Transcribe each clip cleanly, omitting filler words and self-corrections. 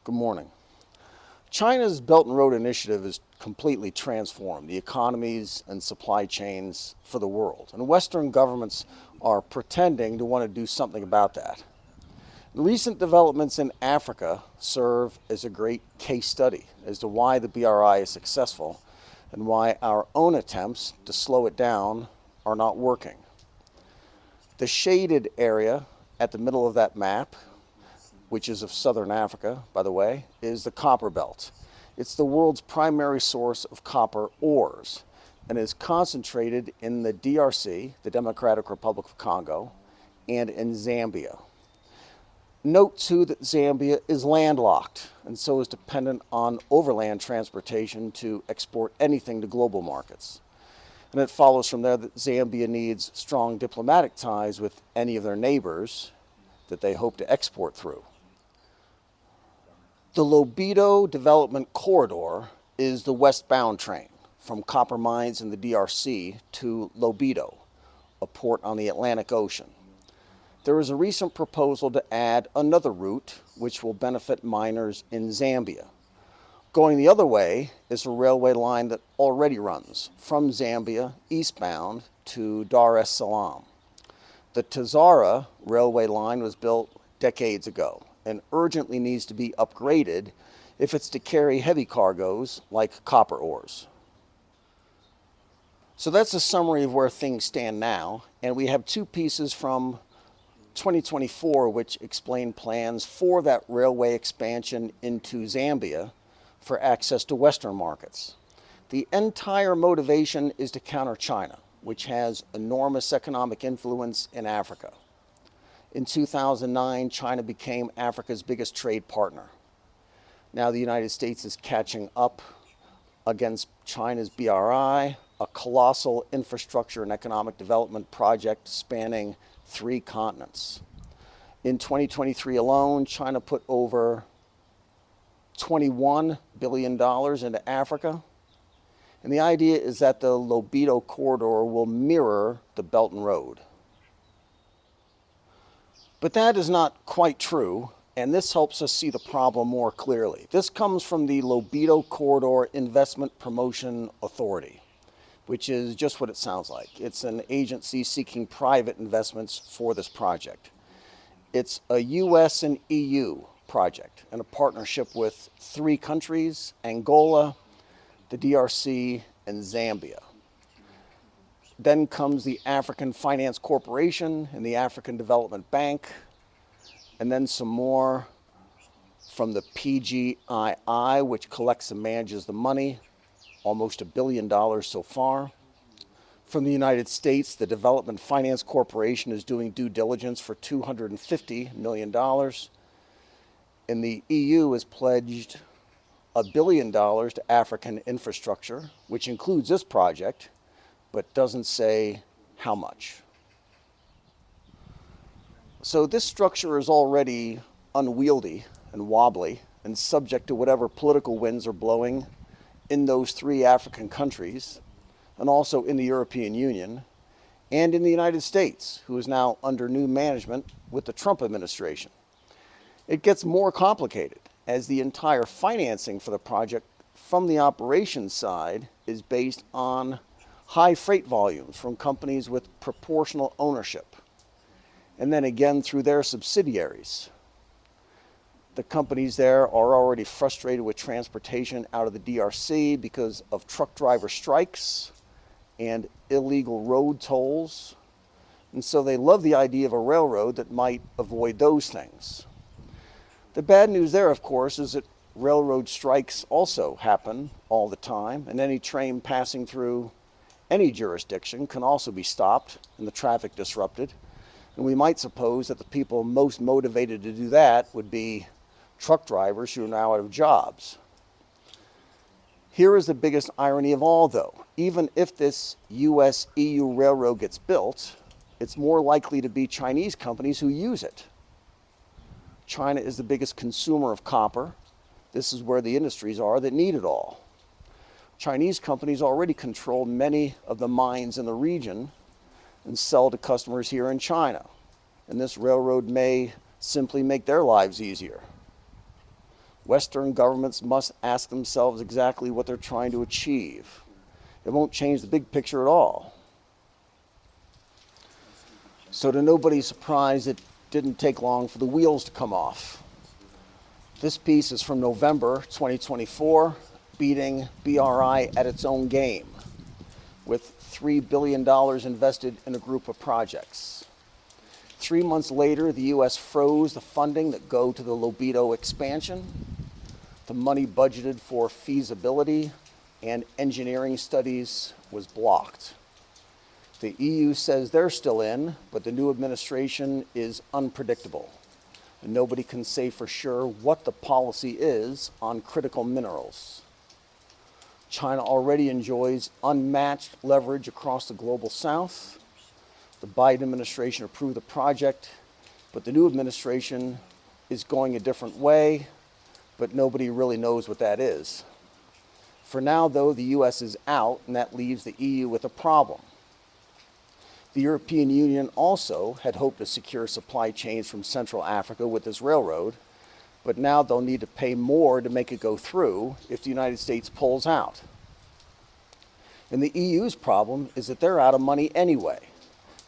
Good morning. China's Belt and Road Initiative has completely transformed the economies and supply chains for the world, and Western governments are pretending to want to do something about that. Recent developments in Africa serve as a great case study as to why the BRI is successful and why our own attempts to slow it down are not working. The shaded area at the middle of that map, which is of southern Africa, by the way, is the copper belt. It's the world's primary source of copper ores and is concentrated in the DRC, the Democratic Republic of Congo, and in Zambia. Note too that Zambia is landlocked and so is dependent on overland transportation to export anything to global markets. And it follows from there that Zambia needs strong diplomatic ties with any of their neighbors that they hope to export through. The Lobito Development Corridor is the westbound train from copper mines in the DRC to Lobito, a port on the Atlantic Ocean. There is a recent proposal to add another route which will benefit miners in Zambia. Going the other way is a railway line that already runs from Zambia eastbound to Dar es Salaam. The Tazara railway line was built decades ago and urgently needs to be upgraded if it's to carry heavy cargoes like copper ores. So that's a summary of where things stand now, and we have two pieces from 2024 which explain plans for that railway expansion into Zambia for access to Western markets. The entire motivation is to counter China, which has enormous economic influence in Africa. In 2009, China became Africa's biggest trade partner. Now the United States is catching up against China's BRI, a colossal infrastructure and economic development project spanning 3 continents. In 2023 alone, China put over $21 billion into Africa. And the idea is that the Lobito corridor will mirror the Belt and Road. But that is not quite true, and this helps us see the problem more clearly. This comes from the Lobito Corridor Investment Promotion Authority, which is just what it sounds like. It's an agency seeking private investments for this project. It's a US and EU project and a partnership with 3 countries, Angola, the DRC, and Zambia. Then comes the African Finance Corporation and the African Development Bank, and then some more from the PGII, which collects and manages the money, almost $1 billion so far. From the United States, the Development Finance Corporation is doing due diligence for $250 million. And the EU has pledged $1 billion to African infrastructure, which includes this project, but doesn't say how much. So this structure is already unwieldy and wobbly and subject to whatever political winds are blowing in those 3 African countries, and also in the European Union, and in the United States, who is now under new management with the Trump administration. It gets more complicated as the entire financing for the project from the operations side is based on high freight volumes from companies with proportional ownership, and then again through their subsidiaries. The companies there are already frustrated with transportation out of the DRC because of truck driver strikes and illegal road tolls, and so they love the idea of a railroad that might avoid those things. The bad news there, of course, is that railroad strikes also happen all the time, and any train passing through any jurisdiction can also be stopped and the traffic disrupted. And we might suppose that the people most motivated to do that would be truck drivers who are now out of jobs. Here is the biggest irony of all, though. Even if this US-EU railroad gets built, it's more likely to be Chinese companies who use it. China is the biggest consumer of copper. This is where the industries are that need it all. Chinese companies already control many of the mines in the region and sell to customers here in China. And this railroad may simply make their lives easier. Western governments must ask themselves exactly what they're trying to achieve. It won't change the big picture at all. So to nobody's surprise, it didn't take long for the wheels to come off. This piece is from November 2024, beating BRI at its own game, with $3 billion invested in a group of projects. 3 months later, the U.S. froze the funding that go to the Lobito expansion. The money budgeted for feasibility and engineering studies was blocked. The EU says they're still in, but the new administration is unpredictable. And nobody can say for sure what the policy is on critical minerals. China already enjoys unmatched leverage across the global south. The Biden administration approved the project, but the new administration is going a different way, but nobody really knows what that is. For now, though, the U.S. is out, and that leaves the EU with a problem. The European Union also had hoped to secure supply chains from Central Africa with this railroad, but now they'll need to pay more to make it go through if the United States pulls out. And the EU's problem is that they're out of money anyway.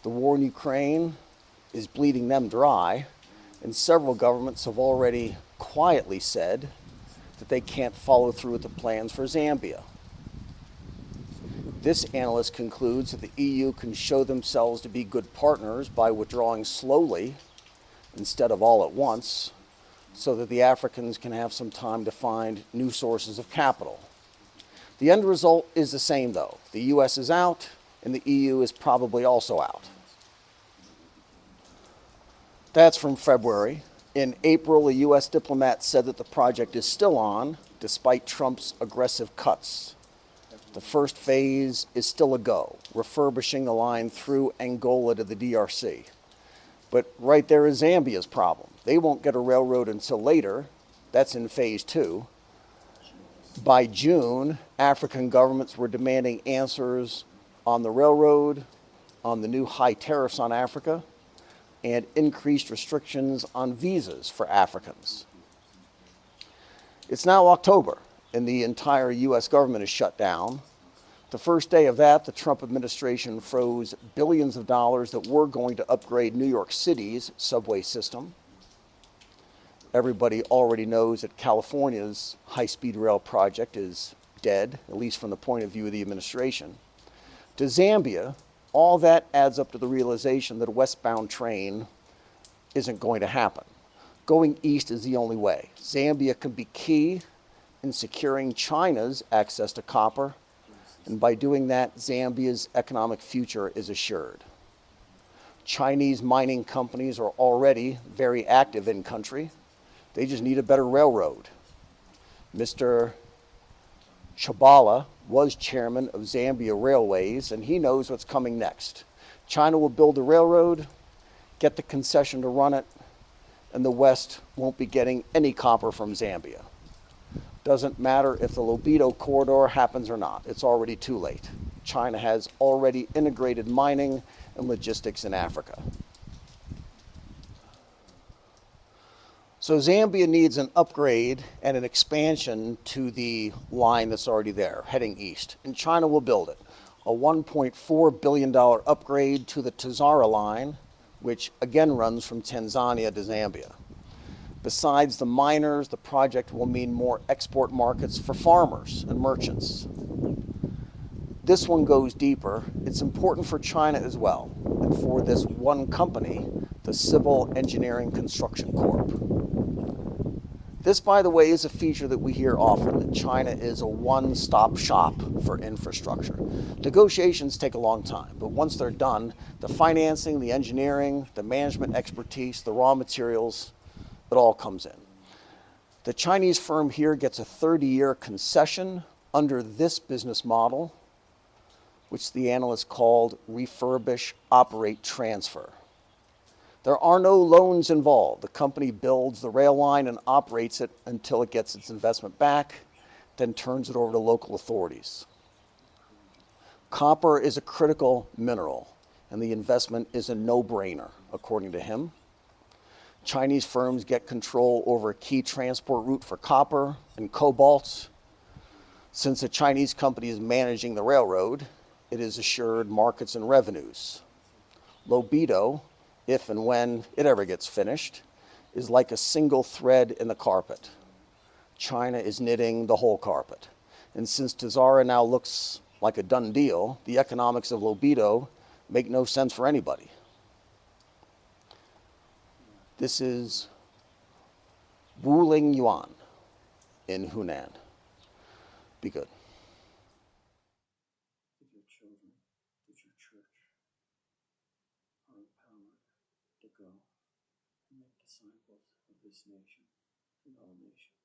The war in Ukraine is bleeding them dry, and several governments have already quietly said that they can't follow through with the plans for Zambia. This analyst concludes that the EU can show themselves to be good partners by withdrawing slowly instead of all at once, so that the Africans can have some time to find new sources of capital. The end result is the same, though. The US is out, and the EU is probably also out. That's from February. In April, a US diplomat said that the project is still on, despite Trump's aggressive cuts. The first phase is still a go, refurbishing the line through Angola to the DRC. But right there is Zambia's problem. They won't get a railroad until later. That's in phase 2. By June, African governments were demanding answers on the railroad, on the new high tariffs on Africa, and increased restrictions on visas for Africans. It's now October, and the entire U.S. government is shut down. The first day of that, the Trump administration froze billions of dollars that were going to upgrade New York City's subway system. Everybody already knows that California's high-speed rail project is dead, at least from the point of view of the administration. To Zambia, all that adds up to the realization that a westbound train isn't going to happen. Going east is the only way. Zambia can be key in securing China's access to copper, and by doing that, Zambia's economic future is assured. Chinese mining companies are already very active in country. They just need a better railroad. Mr. Chabala was chairman of Zambia Railways, and he knows what's coming next. China will build the railroad, get the concession to run it, and the West won't be getting any copper from Zambia. Doesn't matter if the Lobito corridor happens or not. It's already too late. China has already integrated mining and logistics in Africa. So Zambia needs an upgrade and an expansion to the line that's already there, heading east, and China will build it. A $1.4 billion upgrade to the Tazara Line, which again runs from Tanzania to Zambia. Besides the miners, the project will mean more export markets for farmers and merchants. This one goes deeper. It's important for China as well, and for this one company, the Civil Engineering Construction Corp. This, by the way, is a feature that we hear often, that China is a one-stop shop for infrastructure. Negotiations take a long time, but once they're done, the financing, the engineering, the management expertise, the raw materials, it all comes in. The Chinese firm here gets a 30-year concession under this business model, which the analysts called refurbish, operate, transfer. There are no loans involved. The company builds the rail line and operates it until it gets its investment back, then turns it over to local authorities. Copper is a critical mineral, and the investment is a no-brainer, according to him. Chinese firms get control over a key transport route for copper and cobalt. Since a Chinese company is managing the railroad, it is assured markets and revenues. Lobito, if and when it ever gets finished, is like a single thread in the carpet. China is knitting the whole carpet. And since Tazara now looks like a done deal, the economics of Lobito make no sense for anybody. This is Wulingyuan in Hunan. Be good. That your children, that your church are empowered to go and make disciples of this nation and all nations.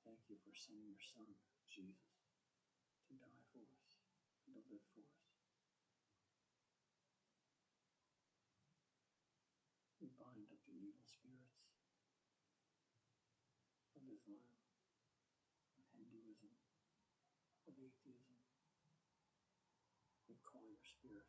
Thank you for sending your Son, Jesus, to die for us and to live for us. We bind up the evil spirits of Islam, of Hinduism, of atheism. We call your spirit